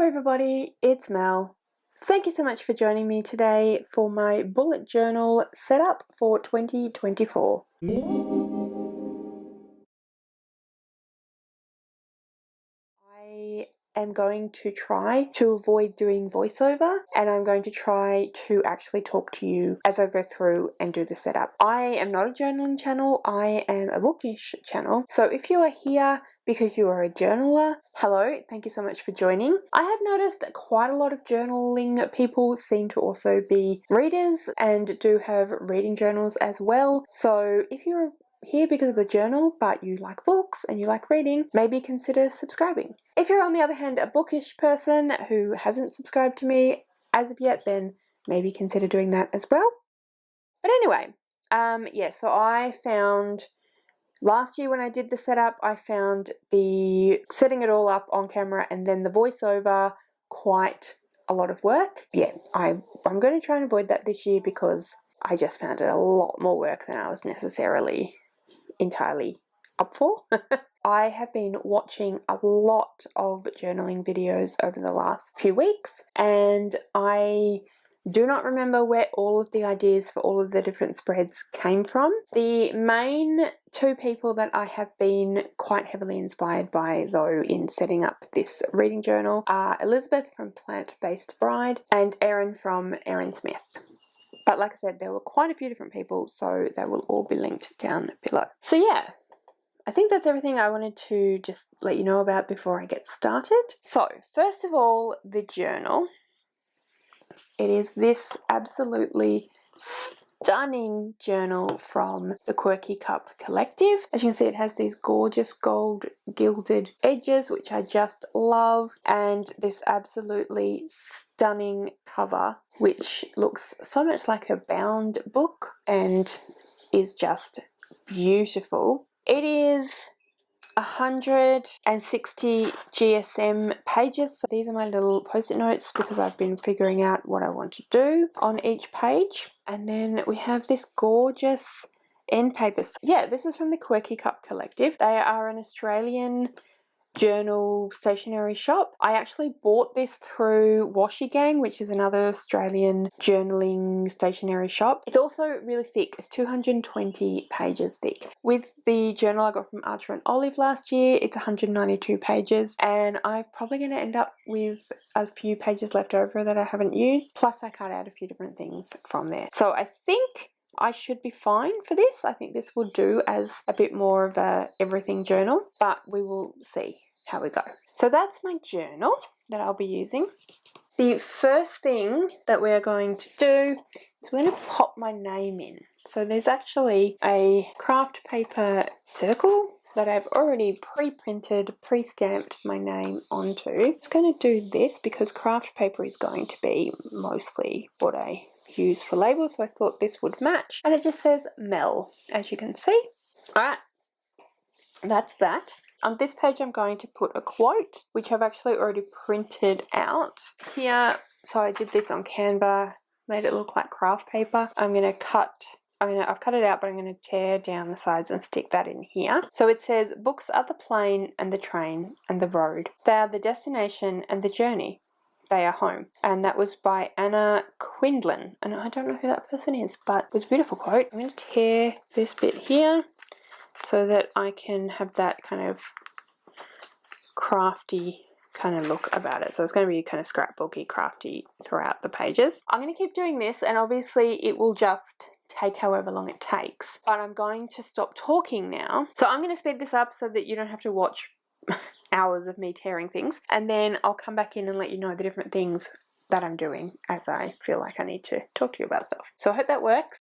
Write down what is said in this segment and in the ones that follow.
everybody, it's Mel. Thank you so much for joining me today for my bullet journal setup for 2024. I am going to try to avoid doing voiceover, and I'm going to try to actually talk to you as I go through and do the setup. I am not a journaling channel, I am a bookish channel. So if you are here because you are a journaler, hello, thank you so much for joining. I have noticed quite a lot of journaling people seem to also be readers and do have reading journals as well. So if you're here because of the journal, but you like books and you like reading, maybe consider subscribing. If you're on the other hand a bookish person who hasn't subscribed to me as of yet, then maybe consider doing that as well. But anyway, so I found last year when I did the setup, I found the setting it all up on camera and then the voiceover quite a lot of work. Yeah, I'm going to try and avoid that this year because I just found it a lot more work than I was necessarily entirely up for. I have been watching a lot of journaling videos over the last few weeks, and I do not remember where all of the ideas for all of the different spreads came from. The main two people that I have been quite heavily inspired by, though, in setting up this reading journal are Elizabeth from Plant-Based Bride and Erin from Erin Smith. But like I said, there were quite a few different people, so they will all be linked down below. So yeah, I think that's everything I wanted to just let you know about before I get started. So first of all, the journal. It is this absolutely stunning journal from the Quirky Cup Collective. As you can see, it has these gorgeous gold gilded edges, which I just love, and this absolutely stunning cover, which looks so much like a bound book and is just beautiful. It is 160 GSM pages. So these are my little post-it notes because I've been figuring out what I want to do on each page. And then we have this gorgeous end paper. So yeah, this is from the Quirky Cup Collective. They are an Australian journal stationery shop. I actually bought this through Washi Gang, which is another Australian journaling stationery shop. It's also really thick. It's 220 pages thick. With the journal I got from Archer and Olive last year, it's 192 pages, and I'm probably going to end up with a few pages left over that I haven't used, plus I cut out a few different things from there. So I think I should be fine for this. I think this will do as a bit more of a everything journal, but we will see how we go. So that's my journal that I'll be using. The first thing that we are going to do is we're going to pop my name in. So there's actually a craft paper circle that I've already pre-printed, pre-stamped my name onto. I'm just going to do this because craft paper is going to be mostly what I use for labels, so I thought this would match. And it just says Mel, as you can see. Alright, that's that. On this page I'm going to put a quote, which I've actually already printed out here. So I did this on Canva, made it look like craft paper. I've cut it out, but I'm going to tear down the sides and stick that in here. So it says, books are the plane and the train and the road. They are the destination and the journey. They are home. And that was by Anna Quindlen. And I don't know who that person is, but it was a beautiful quote. I'm going to tear this bit here so that I can have that kind of crafty kind of look about it. So it's going to be kind of scrapbooky, crafty throughout the pages. I'm going to keep doing this, and obviously it will just take however long it takes. But I'm going to stop talking now. So I'm going to speed this up so that you don't have to watch hours of me tearing things, and then I'll come back in and let you know the different things that I'm doing as I feel like I need to talk to you about stuff. So I hope that works.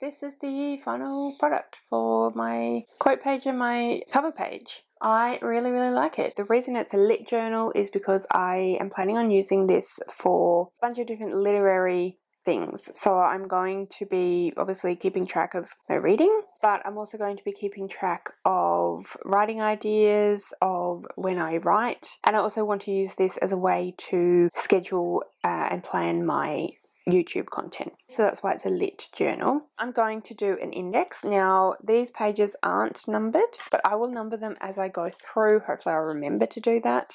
this is the final product for my quote page and my cover page. I really like it. The reason it's a lit journal is because I am planning on using this for a bunch of different literary things. So I'm going to be obviously keeping track of my reading, but I'm also going to be keeping track of writing ideas, of when I write, and I also want to use this as a way to schedule and plan my YouTube content. So that's why it's a lit journal. I'm going to do an index. Now, these pages aren't numbered, but I will number them as I go through. Hopefully I'll remember to do that.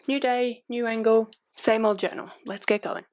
New day, new angle, same old journal. Let's get going.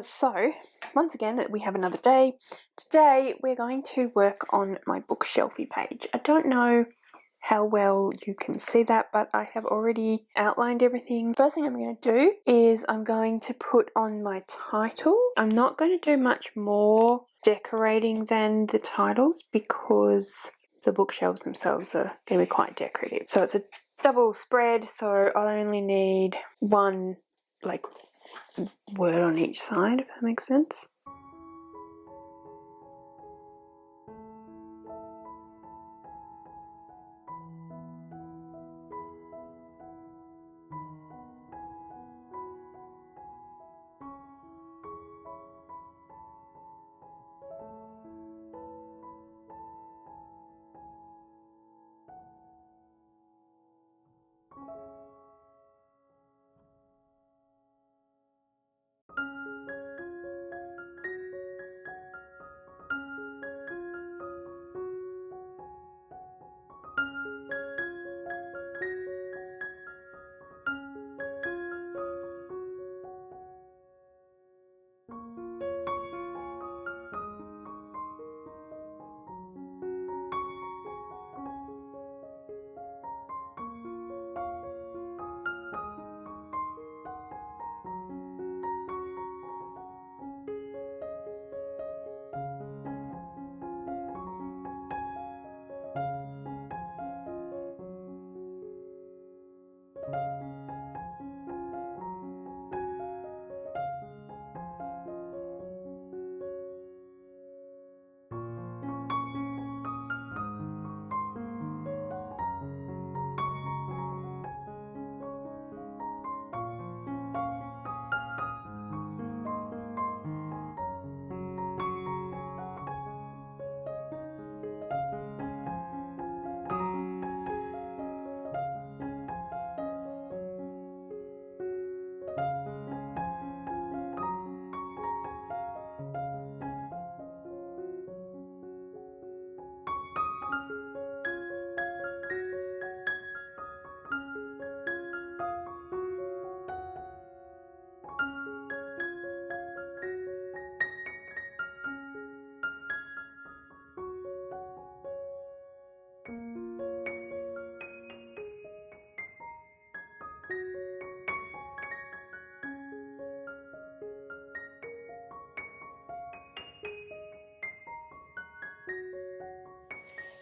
so once again we have another day. Today we're going to work on my bookshelfie page. I don't know how well you can see that, but I have already outlined everything. First thing I'm going to do is I'm going to put on my title. I'm not going to do much more decorating than the titles because the bookshelves themselves are going to be quite decorative. So it's a double spread, so I'll only need one word on each side, if that makes sense.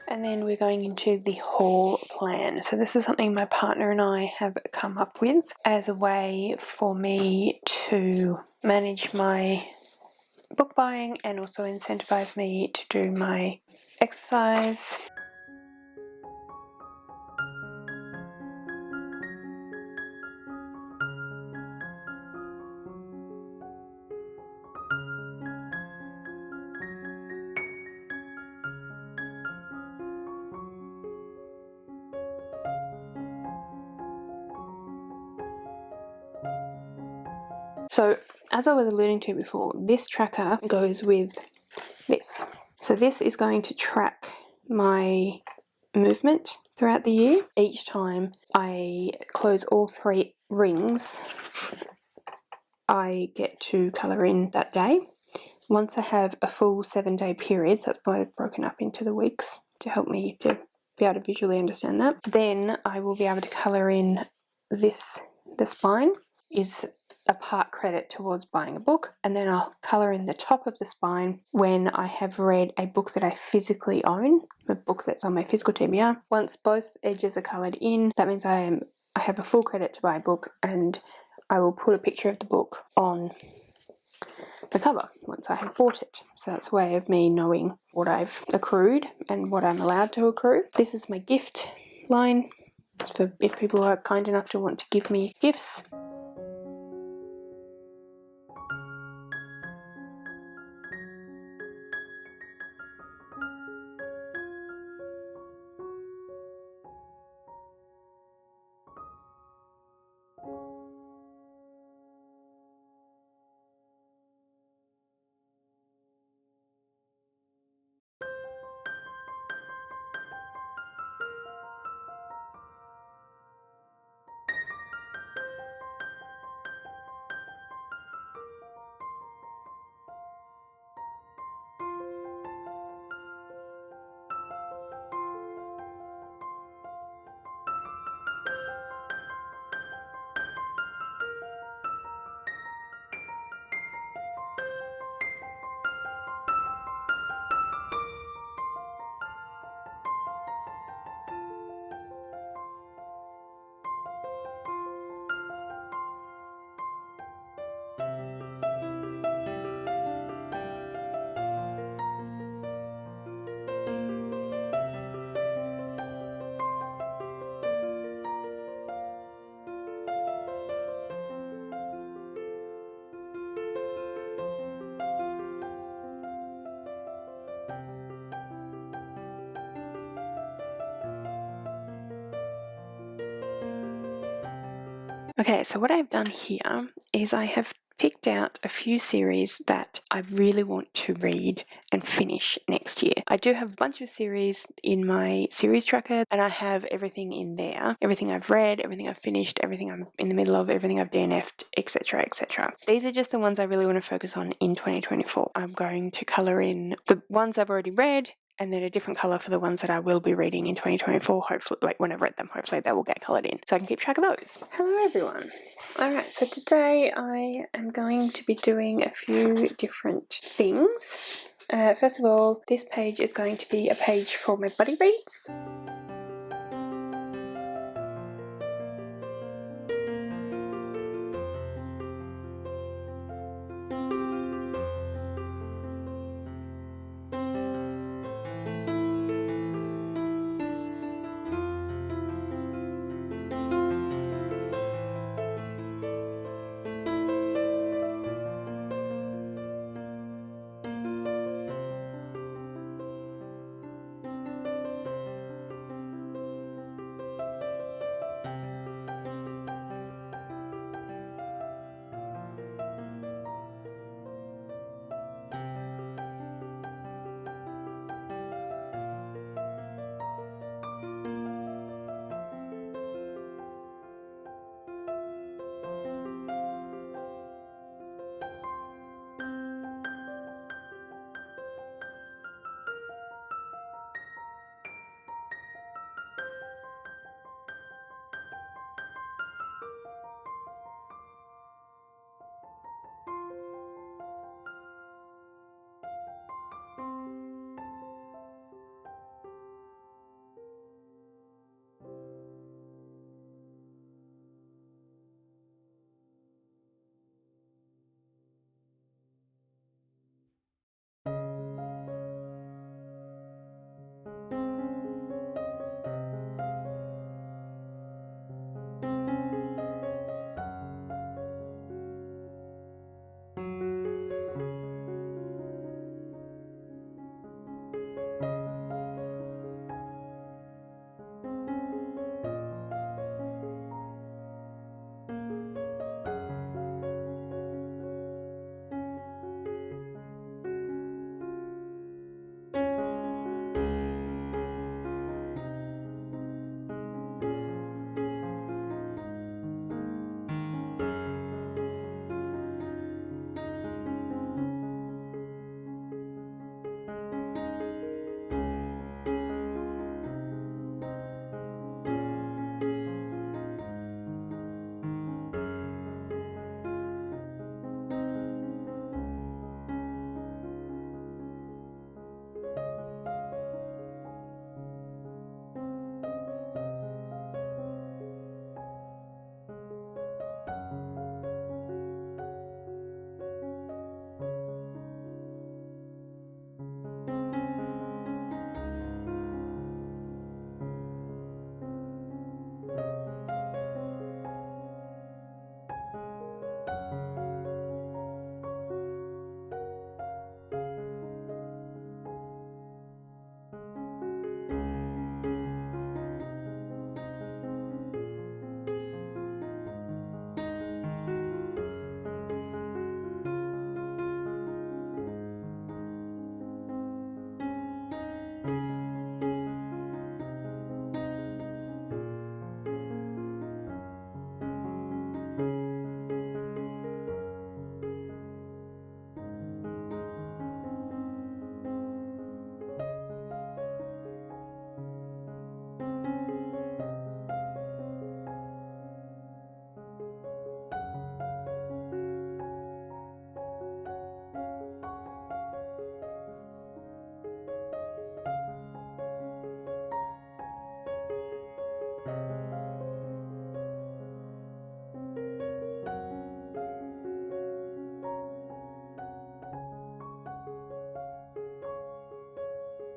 And then we're going into the haul plan. So this is something my partner and I have come up with as a way for me to manage my book buying and also incentivize me to do my exercise. So as I was alluding to before, this tracker goes with this. So this is going to track my movement throughout the year. Each time I close all 3 rings, I get to colour in that day. Once I have a full 7-day period, that's why I've broken up into the weeks to help me to be able to visually understand that, then I will be able to colour in this. The spine is a part credit towards buying a book, and then I'll colour in the top of the spine when I have read a book that I physically own, a book that's on my physical TBR. Once both edges are coloured in, that means I have a full credit to buy a book, and I will put a picture of the book on the cover once I have bought it. So that's a way of me knowing what I've accrued and what I'm allowed to accrue. This is my gift line for if people are kind enough to want to give me gifts. Okay, so what I've done here is I have picked out a few series that I really want to read and finish next year. I do have a bunch of series in my series tracker, and I have everything in there. Everything I've read, everything I've finished, everything I'm in the middle of, everything I've DNF'd, etc, etc. These are just the ones I really want to focus on in 2024. I'm going to colour in the ones I've already read, and then a different colour for the ones that I will be reading in 2024, hopefully, like when I've read them, hopefully they will get coloured in, so I can keep track of those. Hello everyone. Alright, so today I am going to be doing a few different things. First of all, this page is going to be a page for my buddy reads.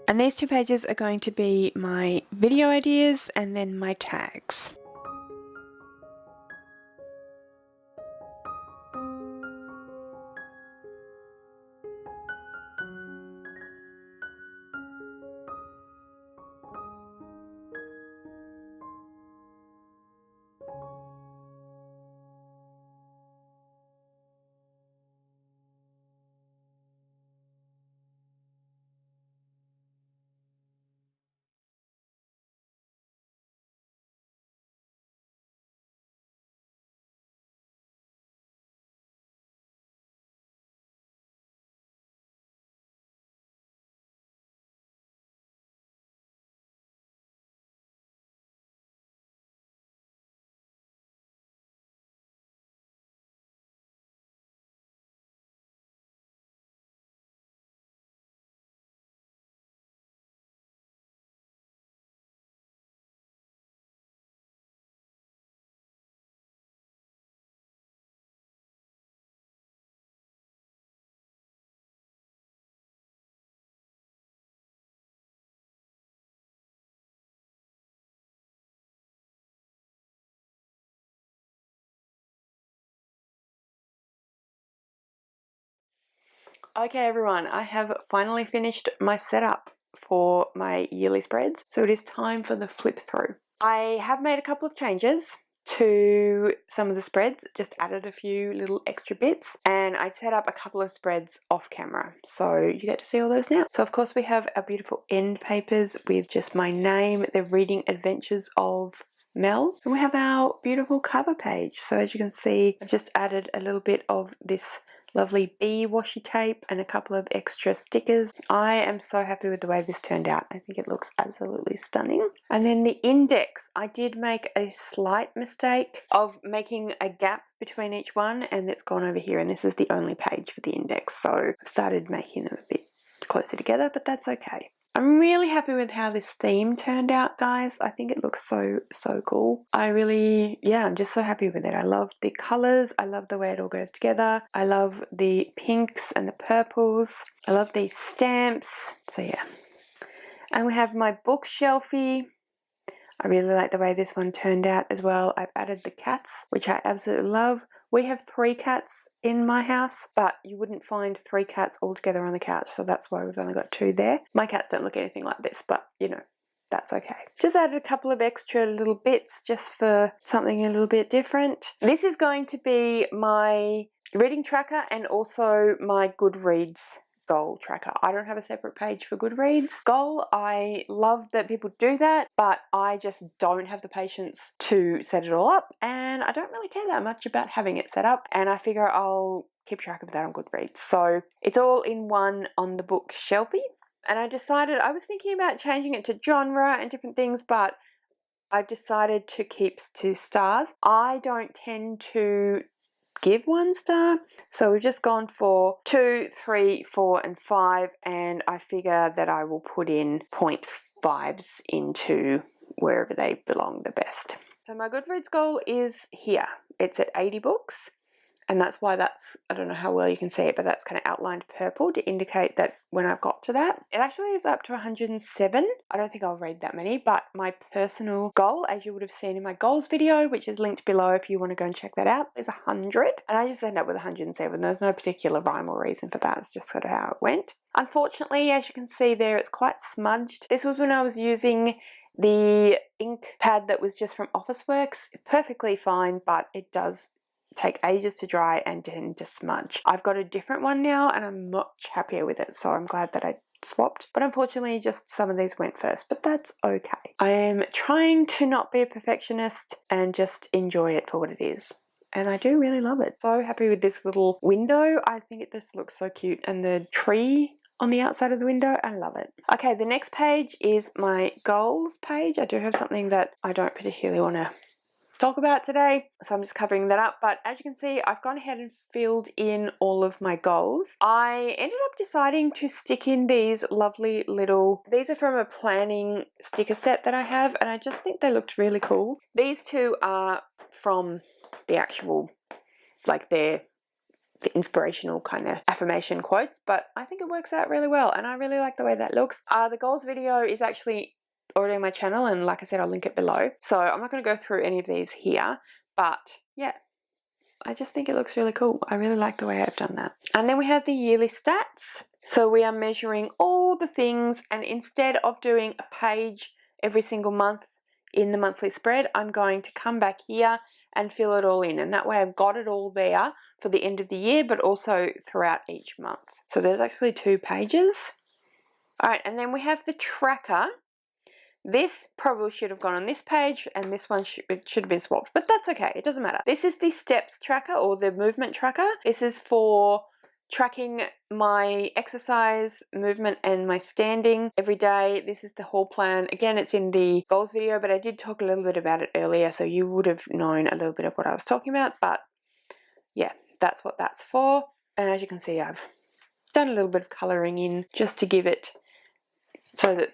And these two pages are going to be my video ideas and then my tags. Okay everyone, I have finally finished my setup for my yearly spreads, so it is time for the flip through. I have made a couple of changes to some of the spreads, just added a few little extra bits, and I set up a couple of spreads off camera, so you get to see all those now. So of course we have our beautiful end papers with just my name, the reading adventures of Mel, and we have our beautiful cover page. So as you can see, I've just added a little bit of this lovely bee washi tape and a couple of extra stickers. I am so happy with the way this turned out. I think it looks absolutely stunning. And then the index, I did make a slight mistake of making a gap between each one, and it's gone over here, and this is the only page for the index, so I've started making them a bit closer together, but that's okay. I'm really happy with how this theme turned out, guys. I think it looks so cool. I'm just so happy with it. I love the colors. I love the way it all goes together. I love the pinks and the purples. I love these stamps. So yeah. And we have my bookshelfie. I really like the way this one turned out as well. I've added the cats, which I absolutely love. We have 3 cats in my house, but you wouldn't find 3 cats all together on the couch, so that's why we've only got 2 there. My cats don't look anything like this, but you know, that's okay. Just added a couple of extra little bits just for something a little bit different. This is going to be my reading tracker and also my Goodreads goal tracker. I don't have a separate page for Goodreads goal. I love that people do that, but I just don't have the patience to set it all up, and I don't really care that much about having it set up, and I figure I'll keep track of that on Goodreads. So it's all in one on the bookshelfie, and I decided, I was thinking about changing it to genre and different things, but I've decided to keep to stars. I don't tend to give 1 star, so we've just gone for 2, 3, 4 and 5, and I figure that I will put in 0.5s into wherever they belong the best. So my Goodreads goal is here. It's at 80 books, and that's why that's, I don't know how well you can see it, but that's kind of outlined purple to indicate that when I've got to that. It actually is up to 107. I don't think I'll read that many, but my personal goal, as you would have seen in my goals video, which is linked below if you want to go and check that out, is 100. And I just ended up with 107. There's no particular rhyme or reason for that. It's just sort of how it went. Unfortunately, as you can see there, it's quite smudged. This was when I was using the ink pad that was just from Officeworks. Perfectly fine, but it does take ages to dry and tend to smudge. I've got a different one now and I'm much happier with it, so I'm glad that I swapped, but unfortunately just some of these went first, but that's okay. I am trying to not be a perfectionist and just enjoy it for what it is, and I do really love it. So happy with this little window. I think it just looks so cute, and the tree on the outside of the window, I love it. Okay, the next page is my goals page. I do have something that I don't particularly want to talk about today, so I'm just covering that up, but as you can see, I've gone ahead and filled in all of my goals. I ended up deciding to stick in these lovely little, these are from a planning sticker set that I have, and I just think they looked really cool. These 2 are from the actual, like the inspirational kind of affirmation quotes, but I think it works out really well, and I really like the way that looks. The goals video is actually already on my channel, and like I said, I'll link it below, so I'm not going to go through any of these here, but yeah, I just think it looks really cool. I really like the way I've done that. And then we have the yearly stats, so we are measuring all the things, and instead of doing a page every single month in the monthly spread, I'm going to come back here and fill it all in, and that way I've got it all there for the end of the year, but also throughout each month. So there's actually 2 pages. Alright, and then we have the tracker. This probably should have gone on this page, and this one should have been swapped, but that's okay, it doesn't matter. This is the steps tracker, or the movement tracker. This is for tracking my exercise, movement, and my standing every day. This is the whole plan. Again, it's in the goals video, but I did talk a little bit about it earlier, so you would have known a little bit of what I was talking about, but yeah, that's what that's for. And as you can see, I've done a little bit of colouring in just to give it so that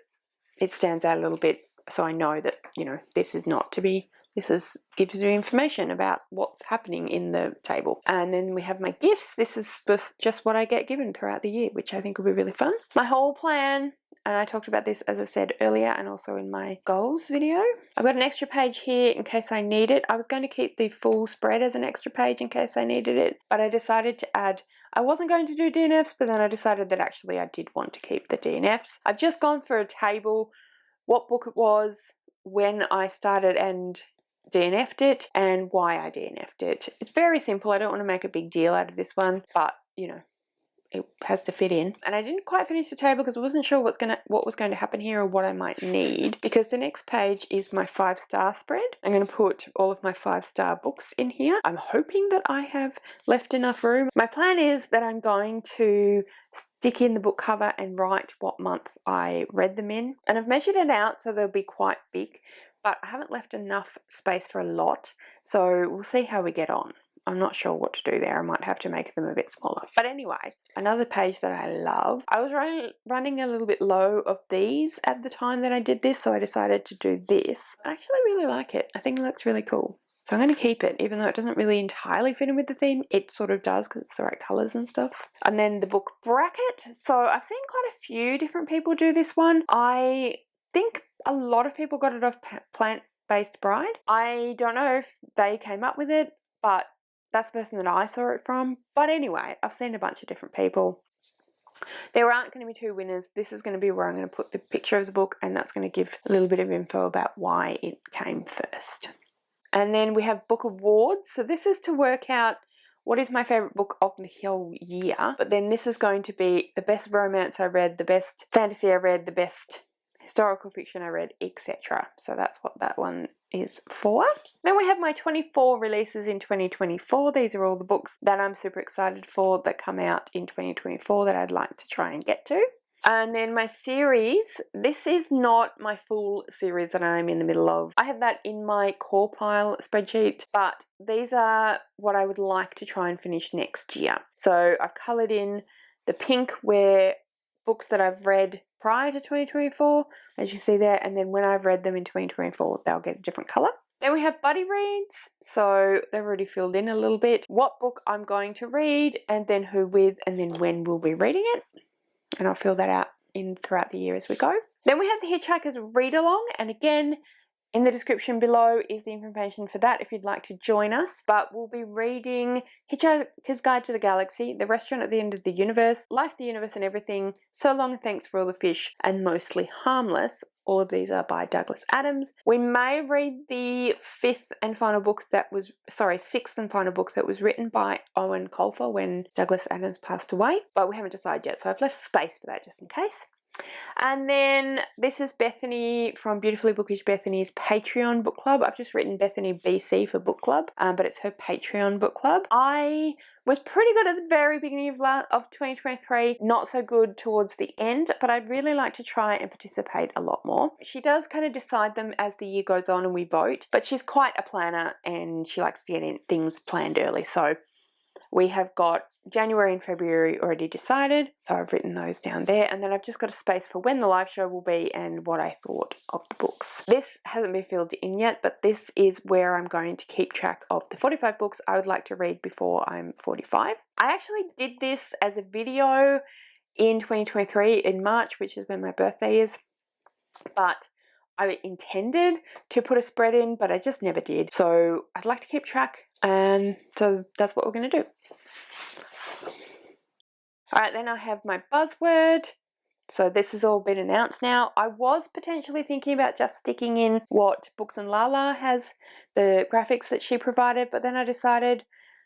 it stands out a little bit, so I know that, you know, this is not to be, this is gives you information about what's happening in the table. And then we have my gifts. This is just what I get given throughout the year, which I think will be really fun. My whole plan, and I talked about this, as I said earlier, and also in my goals video. I've got an extra page here in case I need it. I was going to keep the full spread as an extra page in case I needed it, but I decided to add, I wasn't going to do DNFs, but then I decided that actually I did want to keep the DNFs. I've just gone for a table, what book it was, when I started and DNF'd it, and why I DNF'd it. It's very simple. I don't want to make a big deal out of this one, but you know, it has to fit in. And I didn't quite finish the table because I wasn't sure what was going to happen here or what I might need, because the next page is my 5-star spread. I'm going to put all of my 5-star books in here. I'm hoping that I have left enough room. My plan is that I'm going to stick in the book cover and write what month I read them in. And I've measured it out so they'll be quite big, but I haven't left enough space for a lot. So we'll see how we get on. I'm not sure what to do there. I might have to make them a bit smaller. But anyway, another page that I love. I was running a little bit low of these at the time that I did this, so I decided to do this. I actually really like it. I think it looks really cool. So I'm going to keep it, even though it doesn't really entirely fit in with the theme. It sort of does because it's the right colours and stuff. And then the book bracket. So I've seen quite a few different people do this one. I think a lot of people got it off Plant-Based Bride. I don't know if they came up with it, but that's the person that I saw it from. But anyway, I've seen a bunch of different people. There aren't going to be 2 winners. This is going to be where I'm going to put the picture of the book, and that's going to give a little bit of info about why it came first. And then we have book awards. So this is to work out what is my favourite book of the whole year. But then this is going to be the best romance I read, the best fantasy I read, the best historical fiction I read, etc. So that's what that one is for. Then we have my 24 releases in 2024. These are all the books that I'm super excited for that come out in 2024 that I'd like to try and get to. And then my series, this is not my full series that I'm in the middle of. I have that in my core pile spreadsheet, but these are what I would like to try and finish next year. So I've coloured in the pink where books that I've read prior to 2024, as you see there, and then when I've read them in 2024, they'll get a different colour. Then we have buddy reads, so they've already filled in a little bit. What book I'm going to read, and then who with, and then when we'll be reading it. And I'll fill that out throughout the year as we go. Then we have the Hitchhiker's Read Along, and again, in the description below is the information for that if you'd like to join us. But we'll be reading Hitchhiker's Guide to the Galaxy, The Restaurant at the End of the Universe, Life, the Universe and Everything, So Long and Thanks for All the Fish, and Mostly Harmless. All of these are by Douglas Adams. We may read the sixth and final book that was written by Owen Colfer when Douglas Adams passed away, but we haven't decided yet, so I've left space for that just in case. And then this is Bethany from Beautifully Bookish Bethany's Patreon book club. I've just written Bethany BC for book club, but it's her Patreon book club. I was pretty good at the very beginning of 2023, not so good towards the end, but I'd really like to try and participate a lot more. She does kind of decide them as the year goes on and we vote, but she's quite a planner and she likes to get things planned early. So we have got January and February already decided, so I've written those down there, and then I've just got a space for when the live show will be and what I thought of the books. This hasn't been filled in yet, but this is where I'm going to keep track of the 45 books I would like to read before I'm 45. I actually did this as a video in 2023 in March, which is when my birthday is, but I intended to put a spread in, but I just never did. So I'd like to keep track, and so that's what we're going to do. Alright, then I have my buzzword. So this has all been announced now. I was potentially thinking about just sticking in what Books and Lala has, the graphics that she provided, but then I decided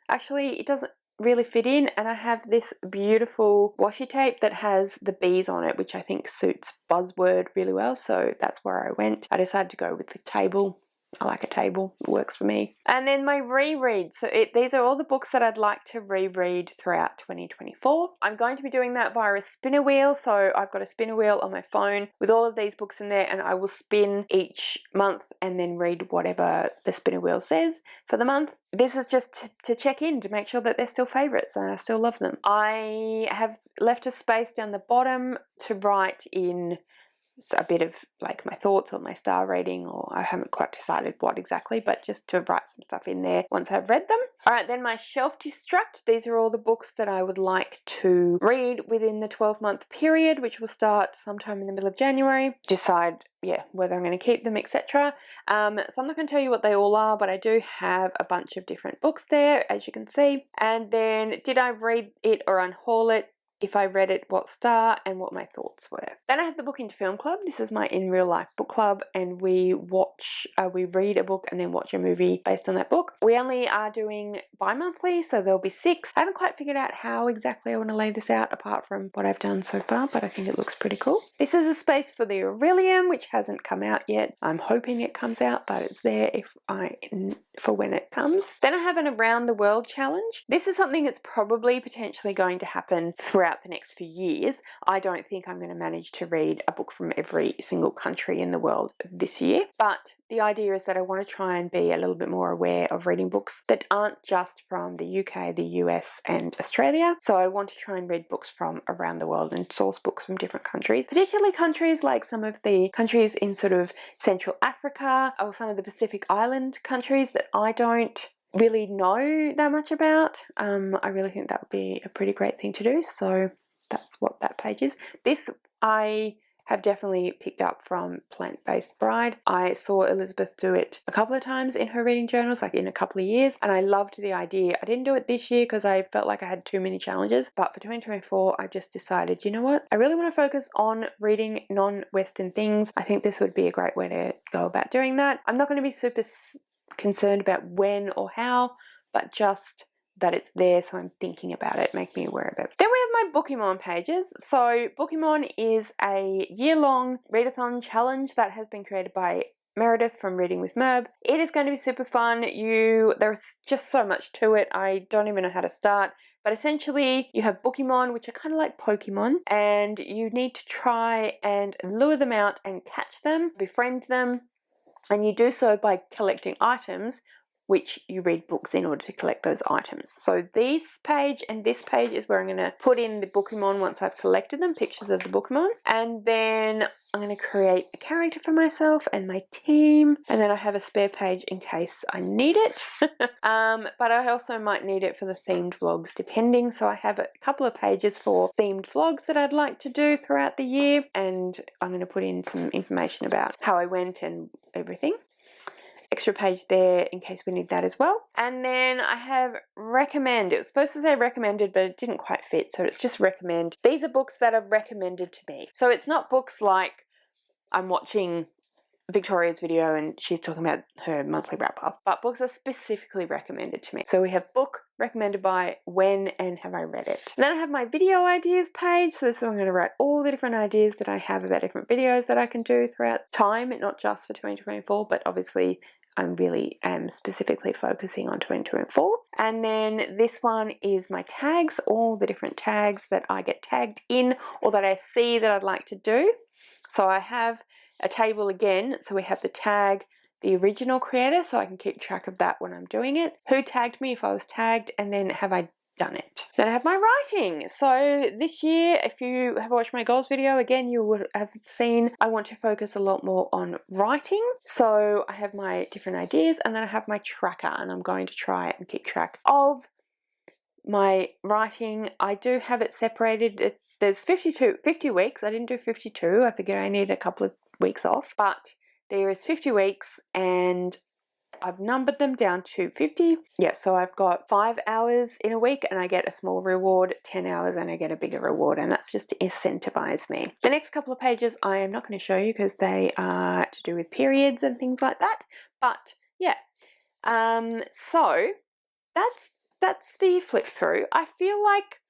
actually it doesn't really fit in, and I have this beautiful washi tape that has the bees on it, which I think suits buzzword really well, so that's where I went. I decided to go with the table. I like a table, it works for me. And then my reread. So these are all the books that I'd like to reread throughout 2024. I'm going to be doing that via a spinner wheel. So I've got a spinner wheel on my phone with all of these books in there, and I will spin each month and then read whatever the spinner wheel says for the month. This is just to check in to make sure that they're still favourites and I still love them. I have left a space down the bottom to write in a bit of like my thoughts or my star rating, or I haven't quite decided what exactly, but just to write some stuff in there once I've read them. All right, then my shelf destruct. These are all the books that I would like to read within the 12-month period, which will start sometime in the middle of January. Decide, whether I'm going to keep them, etc. So I'm not going to tell you what they all are, but I do have a bunch of different books there, as you can see. And then, did I read it or unhaul it? If I read it, what star, and what my thoughts were. Then I have the Book into Film Club. This is my in real life book club, and we read a book and then watch a movie based on that book. We only are doing bi-monthly, so there'll be 6. I haven't quite figured out how exactly I want to lay this out apart from what I've done so far, but I think it looks pretty cool. This is a space for the Aurelium, which hasn't come out yet. I'm hoping it comes out, but it's there for when it comes. Then I have an Around the World challenge. This is something that's probably potentially going to happen throughout the next few years. I don't think I'm going to manage to read a book from every single country in the world this year, but the idea is that I want to try and be a little bit more aware of reading books that aren't just from the UK, the US and Australia. So I want to try and read books from around the world and source books from different countries, particularly countries like some of the countries in sort of Central Africa or some of the Pacific Island countries that I don't really know that much about. I really think that would be a pretty great thing to do, so that's what that page is. This I have definitely picked up from Plant-Based Bride. I saw Elizabeth do it a couple of times in her reading journals, like in a couple of years, and I loved the idea. I didn't do it this year because I felt like I had too many challenges, but for 2024 I just decided, you know what, I really want to focus on reading non-Western things. I think this would be a great way to go about doing that. I'm not going to be super concerned about when or how, but just that it's there, so I'm thinking about it, make me aware of it. Then we have my Bookimon pages. So Bookimon is a year-long readathon challenge that has been created by Meredith from Reading with Merb. It is going to be super fun. There's just so much to it, I don't even know how to start. But essentially, you have Bookimon, which are kind of like Pokemon, and you need to try and lure them out and catch them, befriend them, and you do so by collecting items, which you read books in order to collect those items. So this page and this page is where I'm going to put in the Bookimon once I've collected them, pictures of the Bookimon. And then I'm going to create a character for myself and my team. And then I have a spare page in case I need it. But I also might need it for the themed vlogs, depending. So I have a couple of pages for themed vlogs that I'd like to do throughout the year. And I'm going to put in some information about how I went and everything. Extra page there in case we need that as well. And then I have recommend. It was supposed to say recommended, but it didn't quite fit, so it's just recommend. These are books that are recommended to me. So it's not books like I'm watching Victoria's video and she's talking about her monthly wrap up, but books are specifically recommended to me. So we have book recommended by, when, and have I read it. And then I have my video ideas page. So this is where I'm going to write all the different ideas that I have about different videos that I can do throughout time, not just for 2024, but obviously I really am specifically focusing on 2024. And then this one is my tags, all the different tags that I get tagged in or that I see that I'd like to do. So I have a table again. So we have the tag, the original creator, so I can keep track of that when I'm doing it. Who tagged me if I was tagged, and then have I done it. Then I have my writing. So this year, if you have watched my goals video, again, you would have seen I want to focus a lot more on writing. So I have my different ideas, and then I have my tracker, and I'm going to try and keep track of my writing. I do have it separated. There's 50 weeks. I didn't do 52. I figured I needed a couple of weeks off, but there is 50 weeks and I've numbered them down to 50. Yeah, so I've got 5 hours in a week and I get a small reward, 10 hours and I get a bigger reward, and that's just to incentivize me. The next couple of pages I am not going to show you because they are to do with periods and things like that, but yeah. So that's the flip through. I feel like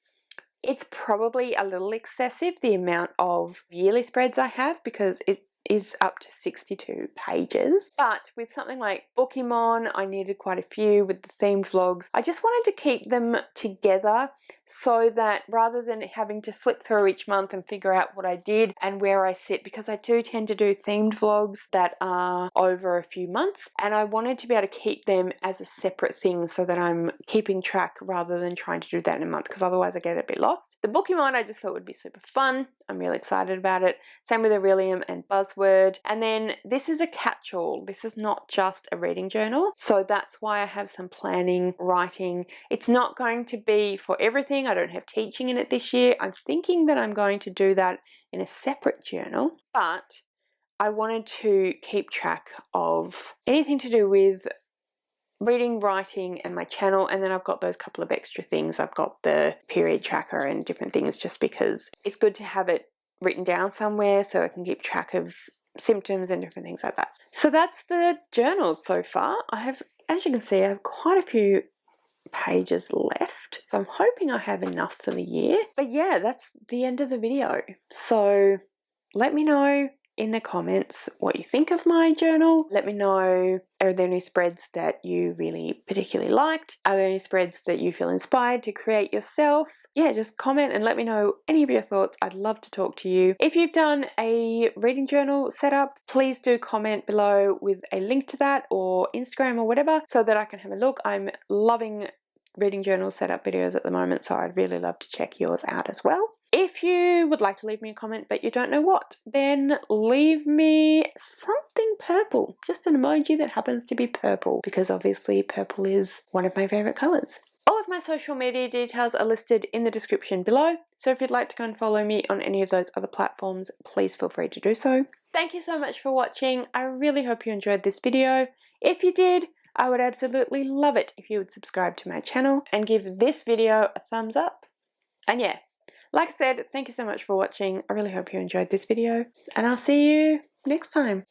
it's probably a little excessive, the amount of yearly spreads I have, because is up to 62 pages. But with something like Pokemon, I needed quite a few with the themed vlogs. I just wanted to keep them together so that rather than having to flip through each month and figure out what I did and where I sit, because I do tend to do themed vlogs that are over a few months, and I wanted to be able to keep them as a separate thing so that I'm keeping track rather than trying to do that in a month, because otherwise I get a bit lost. The Pokemon I just thought would be super fun. I'm really excited about it. Same with Aurelium and Buzzword. And then this is a catch-all. This is not just a reading journal. So that's why I have some planning, writing. It's not going to be for everything. I don't have teaching in it this year. I'm thinking that I'm going to do that in a separate journal, but I wanted to keep track of anything to do with reading, writing, and my channel. And then I've got those couple of extra things. I've got the period tracker and different things, just because it's good to have it written down somewhere so I can keep track of symptoms and different things like that. So that's the journal so far. I have, as you can see, I have quite a few pages left. So I'm hoping I have enough for the year. But yeah, that's the end of the video. So let me know in the comments what you think of my journal. Let me know, are there any spreads that you really particularly liked? Are there any spreads that you feel inspired to create yourself? Yeah, just comment and let me know any of your thoughts. I'd love to talk to you. If you've done a reading journal setup, please do comment below with a link to that, or Instagram or whatever, so that I can have a look. I'm loving reading journal setup videos at the moment, so I'd really love to check yours out as well. If you would like to leave me a comment but you don't know what, then leave me something purple, just an emoji that happens to be purple, because obviously purple is one of my favorite colors. All of my social media details are listed in the description below, so if you'd like to go and follow me on any of those other platforms, please feel free to do so. Thank you so much for watching. I really hope you enjoyed this video. If you did, I would absolutely love it if you would subscribe to my channel and give this video a thumbs up. And yeah, like I said, thank you so much for watching. I really hope you enjoyed this video, and I'll see you next time.